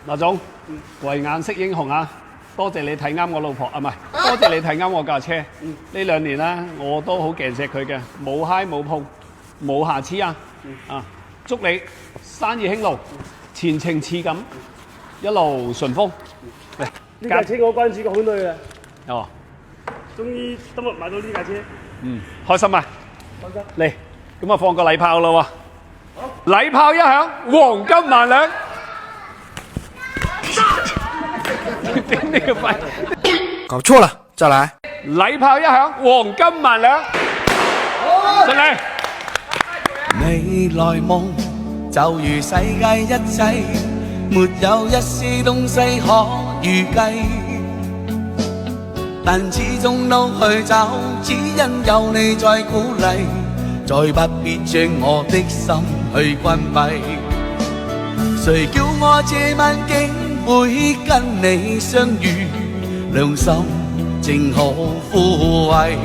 嗱總，慧眼識英雄啊！多謝你睇啱我老婆啊，唔係，多謝你睇啱我架車。呢2年啦，我都好勁錫佢嘅，冇揩冇碰，冇瑕疵啊！啊，祝你生意興隆，前程似錦，一路順風。嚟，呢架車我關注咗好耐啦，哦，終於今日買到呢架車，開心啊！放心。嚟，咁啊放個禮炮啦喎！禮炮一響，黃金萬兩。點呢個肺？搞錯了，再來。禮炮一響，黃金萬兩。順利。未來夢就如世界一切，沒有一絲東西可預計，但始終都去找，只因有你在鼓勵，再不必將我的心去關閉。誰叫我這晚竟會跟你相遇，良心正好枯萎。